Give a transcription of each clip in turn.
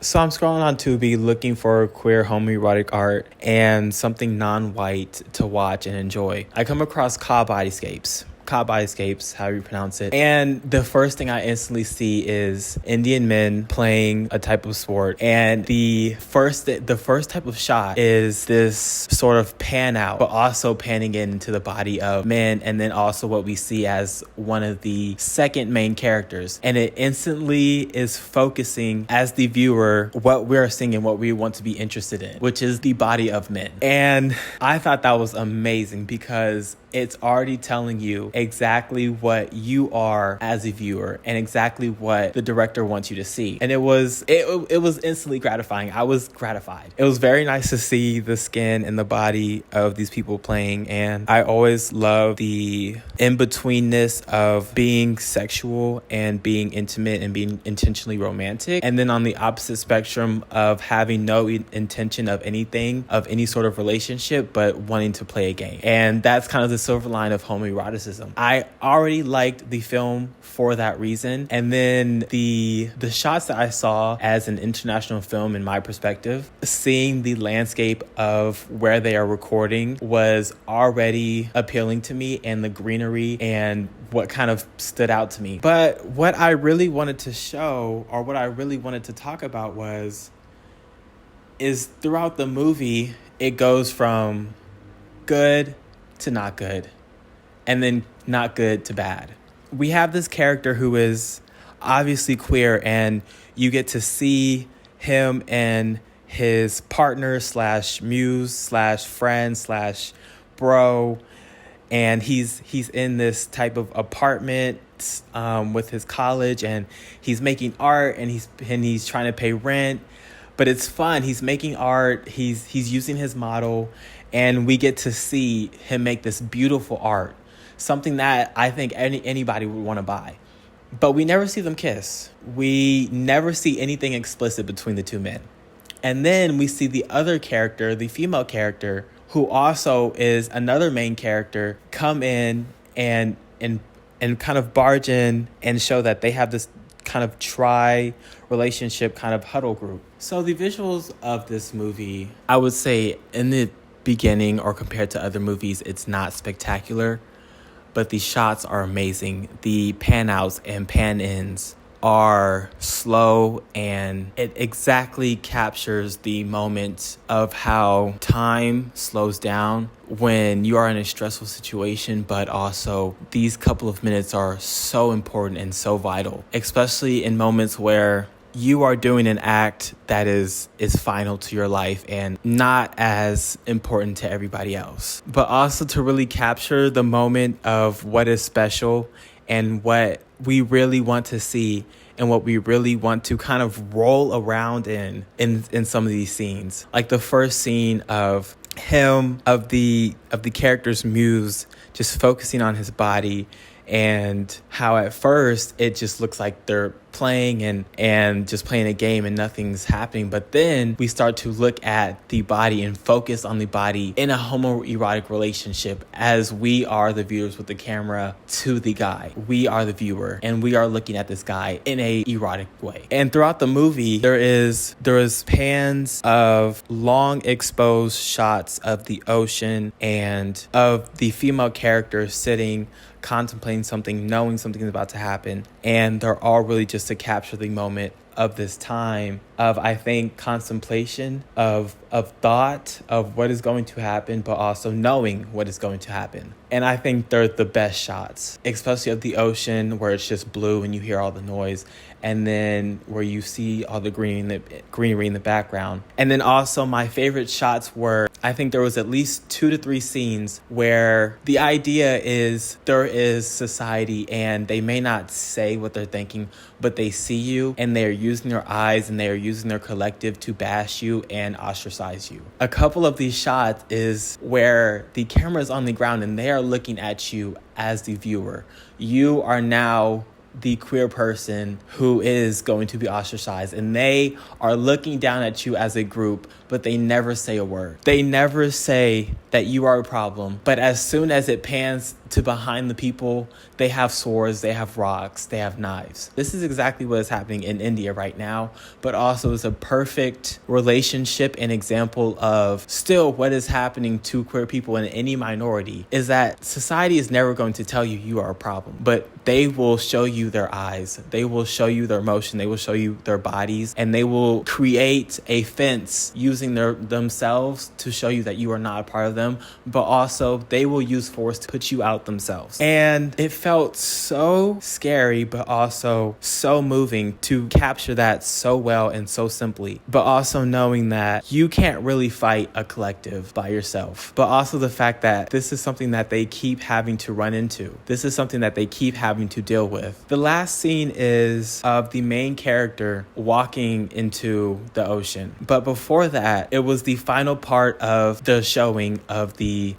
So I'm scrolling on Tubi looking for queer homoerotic art and something non-white to watch and enjoy. I come across Bodyscapes, how you pronounce it. And the first thing I instantly see is Indian men playing a type of sport. And the first type of shot is this sort of pan out, but also panning into the body of men. And then also what we see as one of the second main characters. And it instantly is focusing as the viewer what we're seeing and what we want to be interested in, which is the body of men. And I thought that was amazing because it's already telling you exactly what you are as a viewer and exactly what the director wants you to see. And it was instantly gratifying. I was gratified. It was very nice to see the skin and the body of these people playing. And I always love the in-betweenness of being sexual and being intimate and being intentionally romantic. And then on the opposite spectrum of having no intention of anything, of any sort of relationship, but wanting to play a game. And that's kind of the silver line of homoeroticism. I already liked the film for that reason. And then the shots that I saw as an international film, in my perspective, seeing the landscape of where they are recording was already appealing to me, and the greenery and what kind of stood out to me. But what I really wanted to show, or what I really wanted to talk about is throughout the movie, it goes from good to not good, and then not good to bad. We have this character who is obviously queer, and you get to see him and his partner slash muse slash friend slash bro, and he's in this type of apartment with his college, and he's making art, and he's trying to pay rent, but it's fun. He's making art. He's using his model. And we get to see him make this beautiful art, something that I think anybody would want to buy. But we never see them kiss. We never see anything explicit between the two men. And then we see the other character, the female character, who also is another main character, come in and kind of barge in and show that they have this kind of relationship kind of huddle group. So the visuals of this movie, I would say in the beginning, or compared to other movies, it's not spectacular, but the shots are amazing. The pan outs and pan ins are slow, and it exactly captures the moment of how time slows down when you are in a stressful situation, but also these couple of minutes are so important and so vital, especially in moments where you are doing an act that is final to your life and not as important to everybody else. But also to really capture the moment of what is special and what we really want to see and what we really want to kind of roll around in some of these scenes. Like the first scene of him, of the character's muse, just focusing on his body, and how at first it just looks like they're playing and just playing a game and nothing's happening. But then we start to look at the body and focus on the body in a homoerotic relationship, as we are the viewers with the camera to the guy. We are the viewer, and we are looking at this guy in a erotic way. And throughout the movie, there is pans of long exposed shots of the ocean and of the female character sitting, contemplating something, knowing something is about to happen. And they're all really just to capture the moment of this time of, I think, contemplation, of thought of what is going to happen, but also knowing what is going to happen. And I think they're the best shots, especially of the ocean where it's just blue and you hear all the noise, and then where you see all the greenery in the background. And then also my favorite shots were, I think there was at least 2 to 3 scenes where the idea is there is society and they may not say what they're thinking, but they see you and they're using their eyes and they are using their collective to bash you and ostracize you. A couple of these shots is where the camera is on the ground and they are looking at you as the viewer. You are now the queer person who is going to be ostracized, and they are looking down at you as a group, but they never say a word. They never say that you are a problem, but as soon as it pans to behind the people, they have swords, they have rocks, they have knives. This is exactly what is happening in India right now, but also is a perfect relationship and example of still what is happening to queer people in any minority, is that society is never going to tell you you are a problem, but they will show you their eyes, they will show you their emotion, they will show you their bodies, and they will create a fence using themselves to show you that you are not a part of them, but also they will use force to put you out themselves. And it felt so scary, but also so moving to capture that so well and so simply, but also knowing that you can't really fight a collective by yourself, but also the fact that this is something that they keep having to run into. This is something that they keep having to deal with. The last scene is of the main character walking into the ocean, but before that, it was the final part of the showing of the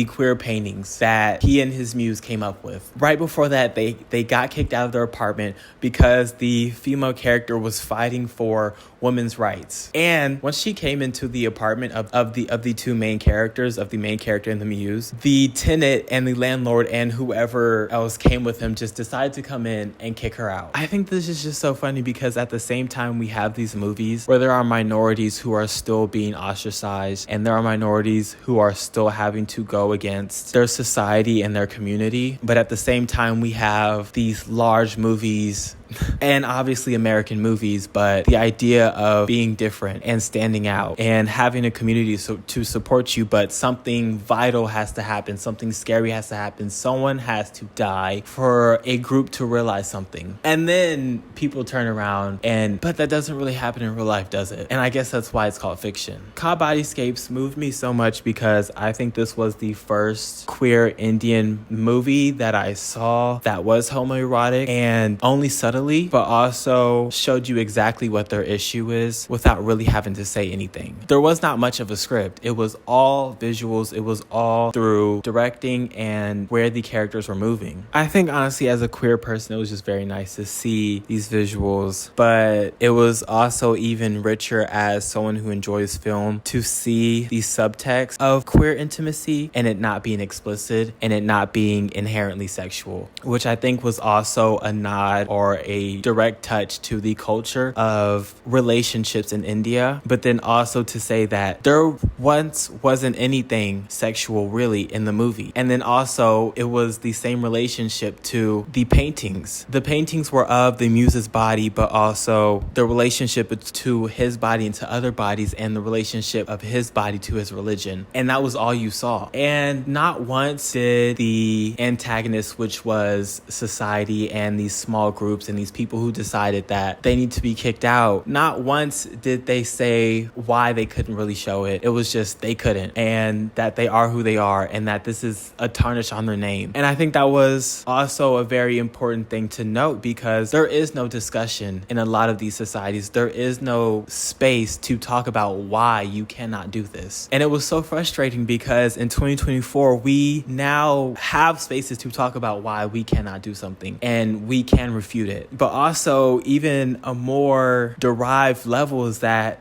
queer paintings that he and his muse came up with. Right before that, they got kicked out of their apartment because the female character was fighting for women's rights. And once she came into the apartment of the two main characters, of the main character and the muse, the tenant and the landlord and whoever else came with him just decided to come in and kick her out. I think this is just so funny because at the same time we have these movies where there are minorities who are still being ostracized, and there are minorities who are still having to go against their society and their community. But at the same time, we have these large movies and obviously American movies, but the idea of being different and standing out and having a community to support you, but something vital has to happen, something scary has to happen, someone has to die for a group to realize something. And then people turn around but that doesn't really happen in real life, does it? And I guess that's why it's called fiction. Bodyscapes moved me so much because I think this was the first queer Indian movie that I saw that was homoerotic, and only subtly, but also showed you exactly what their issue is without really having to say anything. There was not much of a script. It was all visuals. It was all through directing and where the characters were moving. I think honestly, as a queer person, it was just very nice to see these visuals, but it was also even richer as someone who enjoys film to see the subtext of queer intimacy and it not being explicit and it not being inherently sexual, which I think was also a nod or a direct touch to the culture of relationships in India, but then also to say that there once wasn't anything sexual really in the movie. And then also it was the same relationship to the paintings. The paintings were of the muse's body, but also the relationship to his body and to other bodies, and the relationship of his body to his religion. And that was all you saw. And not once did the antagonist, which was society and these small groups and these people who decided that they need to be kicked out, not once did they say why they couldn't really show it. It was just they couldn't, and that they are who they are, and that this is a tarnish on their name. And I think that was also a very important thing to note, because there is no discussion in a lot of these societies. There is no space to talk about why you cannot do this. And it was so frustrating because in 2024, we now have spaces to talk about why we cannot do something and we can refute it. But also, even a more derived level is that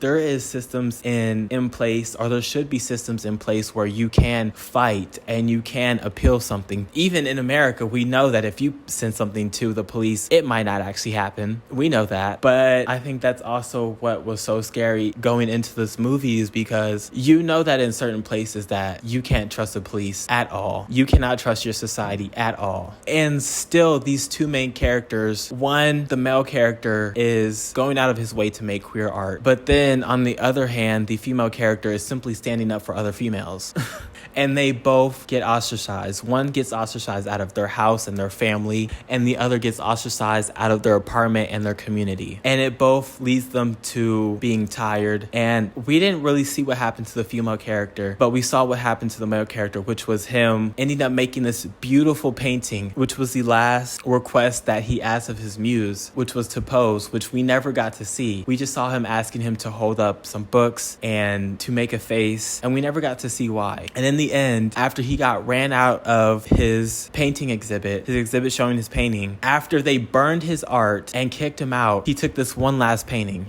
there is systems in place, or there should be systems in place where you can fight and you can appeal something. Even in America, we know that if you send something to the police, it might not actually happen. We know that. But I think that's also what was so scary going into this movie, is because you know that in certain places that you can't trust the police at all. You cannot trust your society at all. And still, these two main characters, one, the male character is going out of his way to make queer art, but then on the other hand, the female character is simply standing up for other females. And they both get ostracized. One gets ostracized out of their house and their family, and the other gets ostracized out of their apartment and their community. And it both leads them to being tired. And we didn't really see what happened to the female character, but we saw what happened to the male character, which was him ending up making this beautiful painting, which was the last request that he he asked of his muse, which was to pose, which we never got to see. We just saw him asking him to hold up some books and to make a face, and we never got to see why. And in the end, after he got ran out of his painting exhibit, his exhibit showing his painting, after they burned his art and kicked him out, he took this one last painting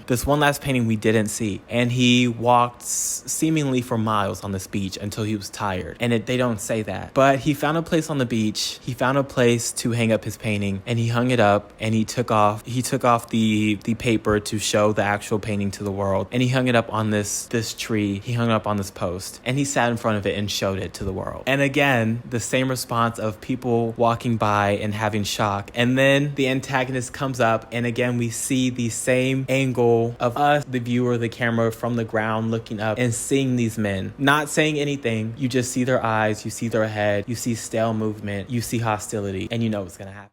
we didn't see, and he walked seemingly for miles on this beach until he was tired. And they don't say that, but he found a place on the beach, he found a place to hang up his painting, and he hung it up, and he took off the paper to show the actual painting to the world, and he hung it up on this tree, he hung it up on this post, and he sat in front of it and showed it to the world. And again, the same response of people walking by and having shock. And then the antagonist comes up, and again we see the same angle of us, the viewer, the camera, from the ground looking up and seeing these men not saying anything. You just see their eyes, you see their head, you see stale movement, you see hostility, and you know what's gonna happen.